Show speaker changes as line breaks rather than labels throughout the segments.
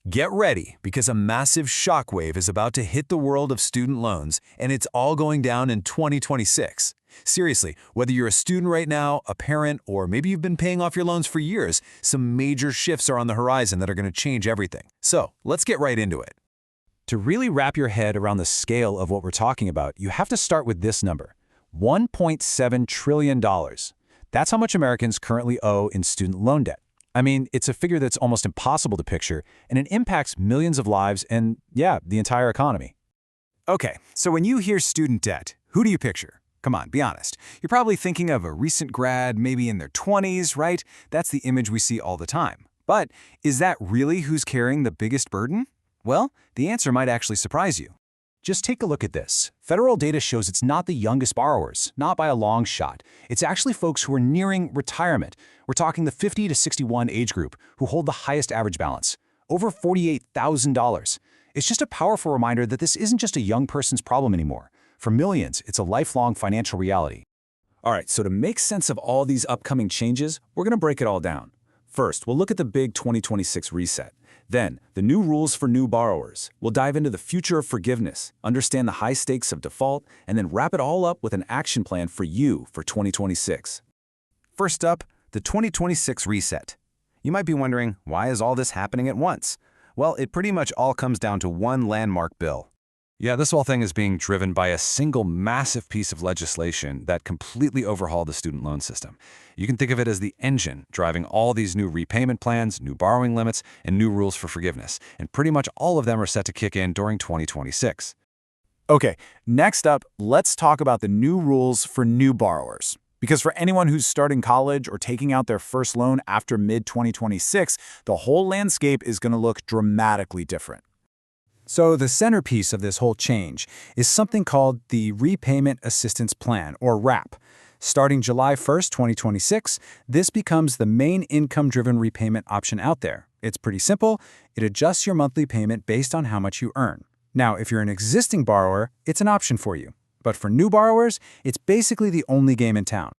Get ready, because a massive shockwave is about to hit the world of student loans, and it's all going down in 2026. Seriously, whether you're a student right now, a parent, or maybe you've been paying off your loans for years, some major shifts are on the horizon that are going to change everything. So, let's get right into it. To really wrap your head around the scale of what we're talking about, you have to start with this number: $1.7 trillion. That's how much Americans currently owe in student loan debt. I mean, it's a figure that's almost impossible to picture, and it impacts millions of lives and, yeah, the entire economy. Okay, so when you hear student debt, who do you picture? Come on, be honest. You're probably thinking of a recent grad, maybe in their 20s, right? That's the image we see all the time. But is that really who's carrying the biggest burden? Well, the answer might actually surprise you. Just take a look at this. Federal data shows it's not the youngest borrowers, not by a long shot. It's actually folks who are nearing retirement. We're talking the 50 to 61 age group, who hold the highest average balance, over $48,000. It's just a powerful reminder that this isn't just a young person's problem anymore. For millions, it's a lifelong financial reality. All right, so to make sense of all these upcoming changes, we're going to break it all down. First, we'll look at the big 2026 reset. Then, the new rules for new borrowers. We'll dive into the future of forgiveness, understand the high stakes of default, and then wrap it all up with an action plan for you for 2026. First up, the 2026 reset. You might be wondering, why is all this happening at once? Well, it pretty much all comes down to one landmark bill. Yeah, this whole thing is being driven by a single massive piece of legislation that completely overhauled the student loan system. You can think of it as the engine driving all these new repayment plans, new borrowing limits, and new rules for forgiveness, and pretty much all of them are set to kick in during 2026. Okay, next up, let's talk about the new rules for new borrowers. Because for anyone who's starting college or taking out their first loan after mid-2026, the whole landscape is going to look dramatically different. So the centerpiece of this whole change is something called the Repayment Assistance Plan, or RAP. Starting July 1st, 2026, this becomes the main income-driven repayment option out there. It's pretty simple. It adjusts your monthly payment based on how much you earn. Now, if you're an existing borrower, it's an option for you. But for new borrowers, it's basically the only game in town.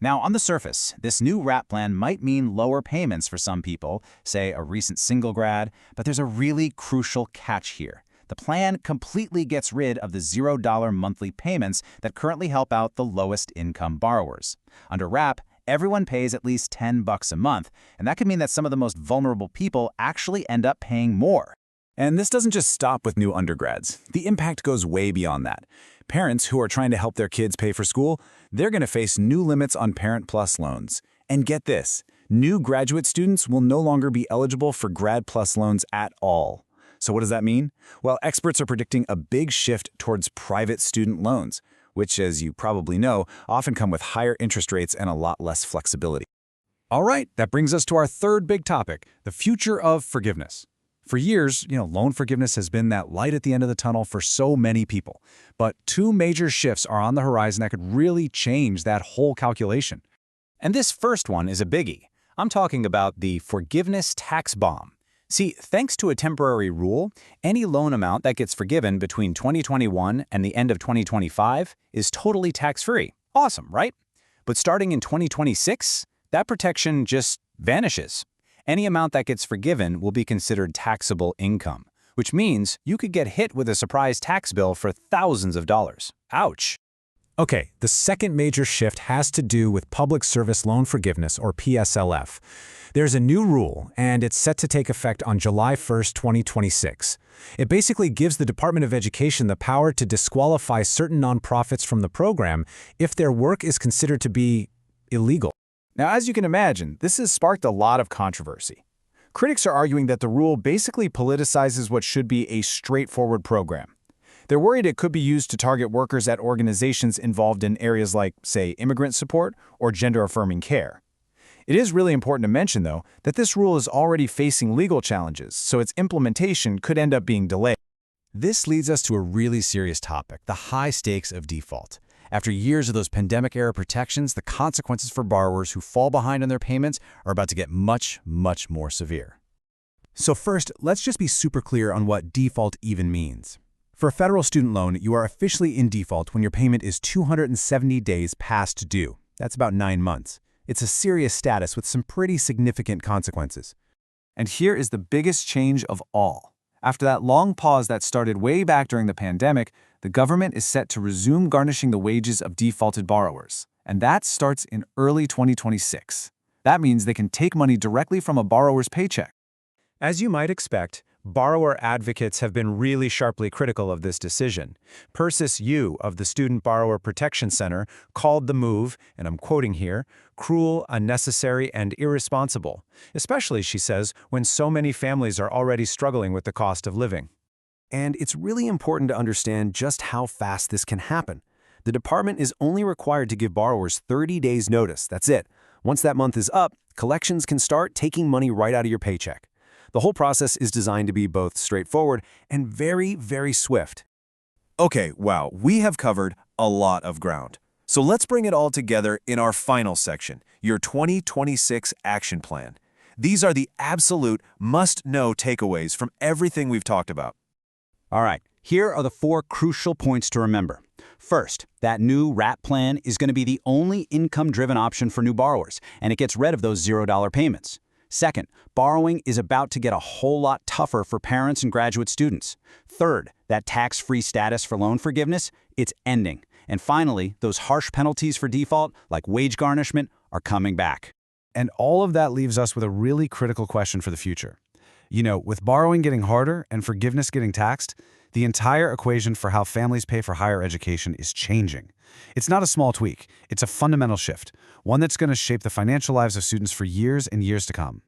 Now, on the surface, this new RAP plan might mean lower payments for some people, say a recent single grad, but there's a really crucial catch here. The plan completely gets rid of the $0 monthly payments that currently help out the lowest income borrowers. Under RAP, everyone pays at least $10 a month, and that could mean that some of the most vulnerable people actually end up paying more. And this doesn't just stop with new undergrads. The impact goes way beyond that. Parents who are trying to help their kids pay for school, they're going to face new limits on Parent Plus loans. And get this, new graduate students will no longer be eligible for Grad Plus loans at all. So what does that mean? Well, experts are predicting a big shift towards private student loans, which, as you probably know, often come with higher interest rates and a lot less flexibility. All right, that brings us to our third big topic, the future of forgiveness. For years, loan forgiveness has been that light at the end of the tunnel for so many people. But two major shifts are on the horizon that could really change that whole calculation. And this first one is a biggie. I'm talking about the forgiveness tax bomb. See, thanks to a temporary rule, any loan amount that gets forgiven between 2021 and the end of 2025 is totally tax-free. Awesome, right? But starting in 2026, that protection just vanishes. Any amount that gets forgiven will be considered taxable income, which means you could get hit with a surprise tax bill for thousands of dollars. Ouch. Okay, the second major shift has to do with Public Service Loan Forgiveness, or PSLF. There's a new rule, and it's set to take effect on July 1st, 2026. It basically gives the Department of Education the power to disqualify certain nonprofits from the program if their work is considered to be illegal. Now, as you can imagine, this has sparked a lot of controversy. Critics are arguing that the rule basically politicizes what should be a straightforward program. They're worried it could be used to target workers at organizations involved in areas like, say, immigrant support or gender-affirming care. It is really important to mention, though, that this rule is already facing legal challenges, so its implementation could end up being delayed. This leads us to a really serious topic, the high stakes of default. After years of those pandemic-era protections, the consequences for borrowers who fall behind on their payments are about to get much, much more severe. So first, let's just be super clear on what default even means. For a federal student loan, you are officially in default when your payment is 270 days past due. That's about 9 months. It's a serious status with some pretty significant consequences. And here is the biggest change of all. After that long pause that started way back during the pandemic, the government is set to resume garnishing the wages of defaulted borrowers. And that starts in early 2026. That means they can take money directly from a borrower's paycheck. As you might expect, borrower advocates have been really sharply critical of this decision. Persis Yu of the Student Borrower Protection Center called the move, and I'm quoting here, cruel, unnecessary, and irresponsible, especially, she says, when so many families are already struggling with the cost of living. And it's really important to understand just how fast this can happen. The department is only required to give borrowers 30 days notice, that's it. Once that month is up, collections can start taking money right out of your paycheck. The whole process is designed to be both straightforward and very, very swift. Okay, wow, we have covered a lot of ground. So let's bring it all together in our final section, your 2026 Action Plan. These are the absolute must-know takeaways from everything we've talked about.
All right, here are the 4 crucial points to remember. First, that new RAP plan is going to be the only income-driven option for new borrowers, and it gets rid of those $0 payments. Second, borrowing is about to get a whole lot tougher for parents and graduate students. Third, that tax-free status for loan forgiveness, it's ending. And finally, those harsh penalties for default, like wage garnishment, are coming back.
And all of that leaves us with a really critical question for the future. You know, with borrowing getting harder and forgiveness getting taxed, the entire equation for how families pay for higher education is changing. It's not a small tweak, it's a fundamental shift, one that's going to shape the financial lives of students for years and years to come.